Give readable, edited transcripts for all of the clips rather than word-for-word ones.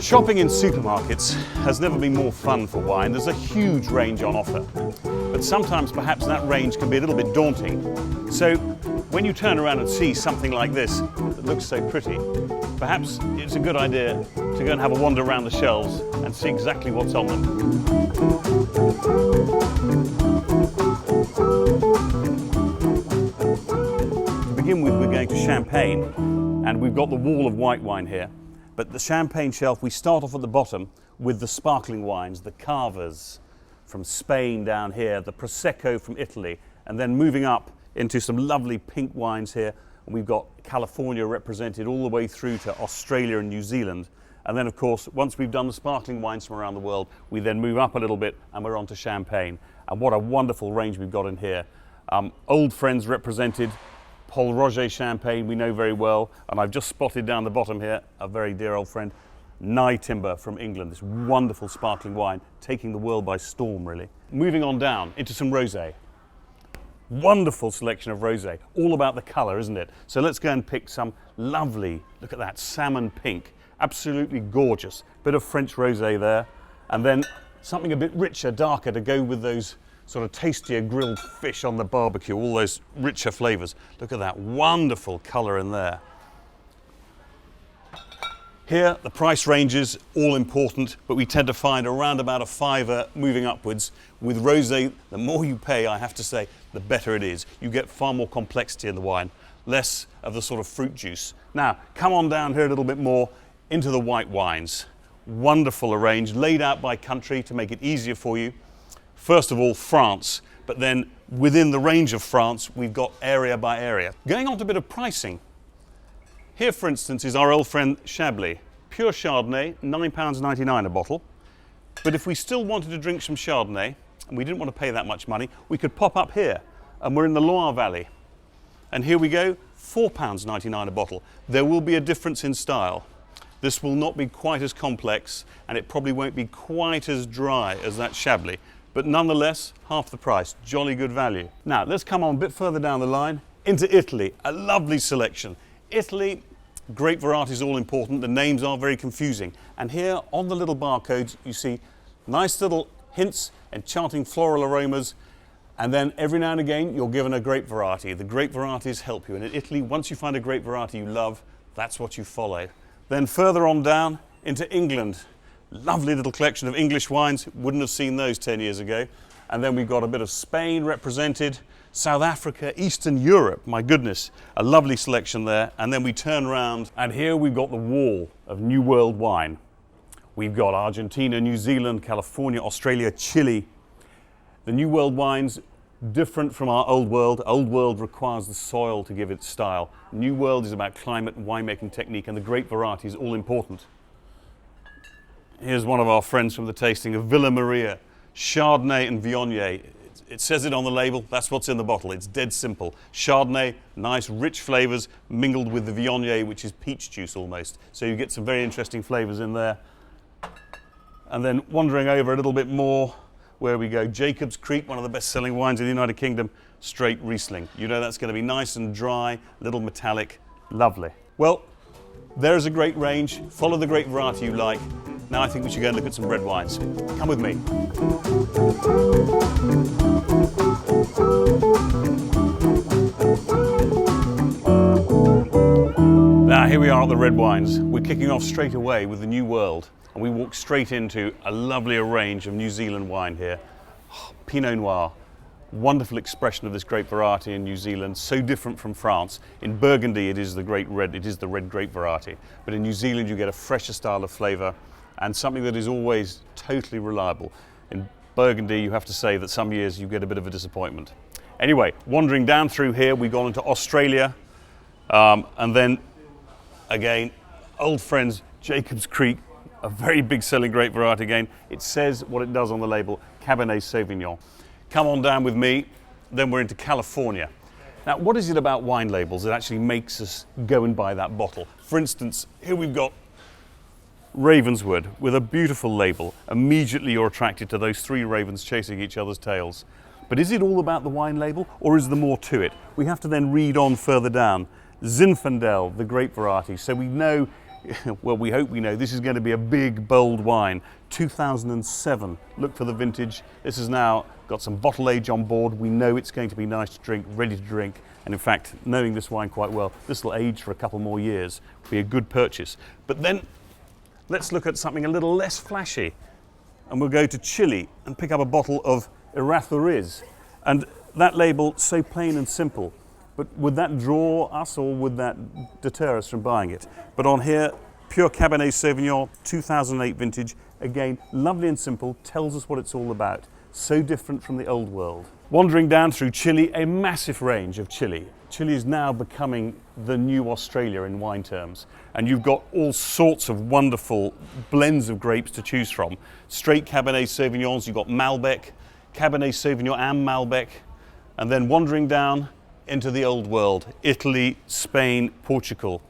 Shopping in supermarkets has never been more fun for wine. There's a huge range on offer, but sometimes perhaps that range can be a little bit daunting. So when you turn around and see something like this that looks so pretty, perhaps it's a good idea to go and have a wander around the shelves and see exactly what's on them. To begin with, we're going to Champagne, and we've got the wall of white wine here. But the Champagne shelf, we start off at the bottom with the sparkling wines, the Cavas from Spain down here, the Prosecco from Italy, and then moving up into some lovely pink wines here. And we've got California represented all the way through to Australia and New Zealand. And then, of course, once we've done the sparkling wines from around the world, we then move up a little bit and we're on to Champagne. And what a wonderful range we've got in here. Old friends represented. Pol Roger Champagne we know very well, and I've just spotted down the bottom here a very dear old friend, Nye Timber from England, this wonderful sparkling wine taking the world by storm really. Moving on down into some rosé. Wonderful selection of rosé, all about the colour, isn't it? So let's go and pick some lovely, look at that, salmon pink, absolutely gorgeous. Bit of French rosé there, and then something a bit richer, darker to go with those sort of tastier grilled fish on the barbecue, all those richer flavours. Look at that wonderful colour in there. Here, the price ranges, all important, but we tend to find around about a £5 moving upwards. With rosé, the more you pay, I have to say, the better it is. You get far more complexity in the wine, less of the sort of fruit juice. Now, come on down here a little bit more into the white wines. Wonderful arranged, laid out by country to make it easier for you. First of all, France, but then within the range of France, we've got area by area. Going on to a bit of pricing. Here, for instance, is our old friend Chablis. Pure Chardonnay, £9.99 a bottle. But if we still wanted to drink some Chardonnay, and we didn't want to pay that much money, we could pop up here, and we're in the Loire Valley. And here we go, £4.99 a bottle. There will be a difference in style. This will not be quite as complex, and it probably won't be quite as dry as that Chablis. But nonetheless, half the price, jolly good value. Now, let's come on a bit further down the line into Italy, a lovely selection. Italy, grape varieties all important, the names are very confusing. And here on the little barcodes, you see nice little hints, enchanting floral aromas, and then every now and again, you're given a grape variety. The grape varieties help you. And in Italy, once you find a grape variety you love, that's what you follow. Then further on down into England, lovely little collection of English wines, wouldn't have seen those 10 years ago. And then we've got a bit of Spain represented, South Africa, Eastern Europe, my goodness, a lovely selection there. And then we turn around and here we've got the wall of New World wine. We've got Argentina, New Zealand, California, Australia, Chile. The New World wines, different from our Old World. Old World requires the soil to give it style. New World is about climate and winemaking technique, and the grape variety is all important. Here's one of our friends from the tasting of Villa Maria, Chardonnay and Viognier. It says it on the label, that's what's in the bottle. It's dead simple. Chardonnay, nice rich flavours mingled with the Viognier, which is peach juice almost. So you get some very interesting flavours in there. And then wandering over a little bit more, where we go, Jacob's Creek, one of the best-selling wines in the United Kingdom, straight Riesling. You know that's going to be nice and dry, a little metallic, lovely. Well, there's a great range. Follow the grape variety you like. Now I think we should go and look at some red wines. Come with me. Now here we are at the red wines. We're kicking off straight away with the New World, and we walk straight into a lovelier range of New Zealand wine here. Oh, Pinot Noir. Wonderful expression of this grape variety in New Zealand, so different from France. In Burgundy it is the red grape variety, but in New Zealand you get a fresher style of flavour and something that is always totally reliable. In Burgundy you have to say that some years you get a bit of a disappointment. Anyway, wandering down through here we've gone into Australia, and then again, old friends Jacob's Creek, a very big selling grape variety again. It says what it does on the label, Cabernet Sauvignon. Come on down with me, then we're into California. Now, what is it about wine labels that actually makes us go and buy that bottle? For instance, here we've got Ravenswood with a beautiful label. Immediately you're attracted to those three ravens chasing each other's tails. But is it all about the wine label, or is there more to it? We have to then read on further down. Zinfandel, the grape variety. So we know well, we hope we know, this is going to be a big, bold wine. 2007, look for the vintage. This has now got some bottle age on board. We know it's going to be nice to drink, ready to drink. And in fact, knowing this wine quite well, this will age for a couple more years. Be a good purchase. But then let's look at something a little less flashy. And we'll go to Chile and pick up a bottle of Errázuriz. And that label, so plain and simple. But would that draw us or would that deter us from buying it? But on here, pure Cabernet Sauvignon, 2008 vintage. Again, lovely and simple, tells us what it's all about. So different from the old world. Wandering down through Chile, a massive range of Chile. Chile is now becoming the new Australia in wine terms. And you've got all sorts of wonderful blends of grapes to choose from. Straight Cabernet Sauvignons, you've got Malbec, Cabernet Sauvignon and Malbec. And then wandering down into the old world, Italy, Spain, Portugal.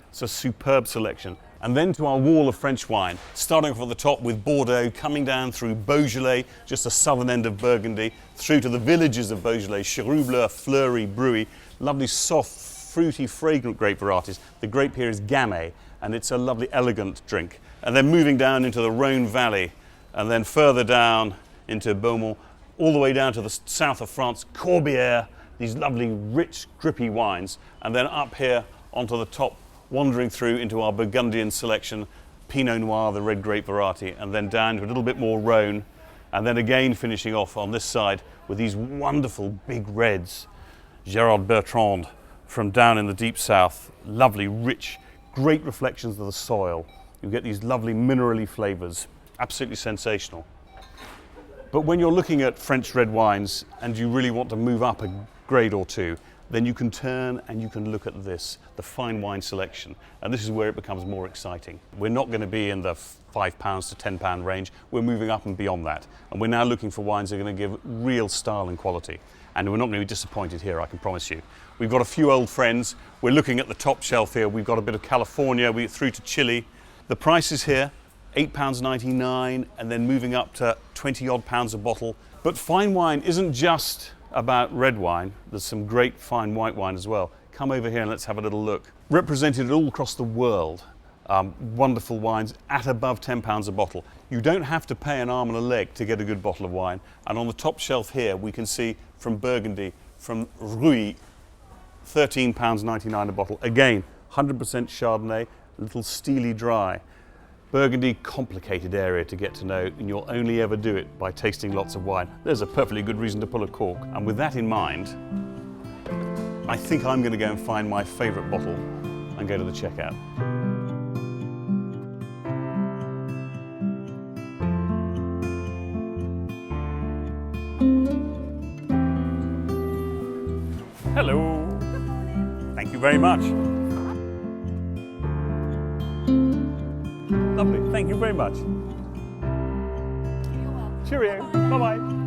It's a superb selection. And then to our wall of French wine, starting off at the top with Bordeaux, coming down through Beaujolais, just the southern end of Burgundy, through to the villages of Beaujolais, Cheroubleux, Fleury, Bruy, lovely soft, fruity, fragrant grape varieties. The grape here is Gamay, and it's a lovely, elegant drink. And then moving down into the Rhone Valley, and then further down into Beaumont, all the way down to the south of France, Corbière, these lovely, rich, grippy wines, and then up here onto the top, wandering through into our Burgundian selection, Pinot Noir, the red grape variety, and then down to a little bit more Rhone, and then again finishing off on this side with these wonderful big reds, Gérard Bertrand from down in the deep south, lovely, rich, great reflections of the soil. You get these lovely minerally flavours, absolutely sensational. But when you're looking at French red wines and you really want to move up a grade or two, then you can turn and you can look at this, the fine wine selection. And this is where it becomes more exciting. We're not going to be in the £5 to £10 range. We're moving up and beyond that. And we're now looking for wines that are going to give real style and quality. And we're not going to be disappointed here, I can promise you. We've got a few old friends. We're looking at the top shelf here. We've got a bit of California, we're through to Chile. The prices here, £8.99, and then moving up to 20 odd pounds a bottle. But fine wine isn't just about red wine. There's some great fine white wine as well. Come over here and let's have a little look. Represented all across the world, wonderful wines at above £10 a bottle. You don't have to pay an arm and a leg to get a good bottle of wine. And on the top shelf here, we can see from Burgundy, from Ruy, £13.99 a bottle. Again, 100% Chardonnay, a little steely dry. Burgundy, complicated area to get to know, and you'll only ever do it by tasting lots of wine. There's a perfectly good reason to pull a cork. And with that in mind, I think I'm going to go and find my favourite bottle and go to the checkout. Hello. Thank you very much. Lovely, thank you very much. You're welcome. Cheerio, bye-bye.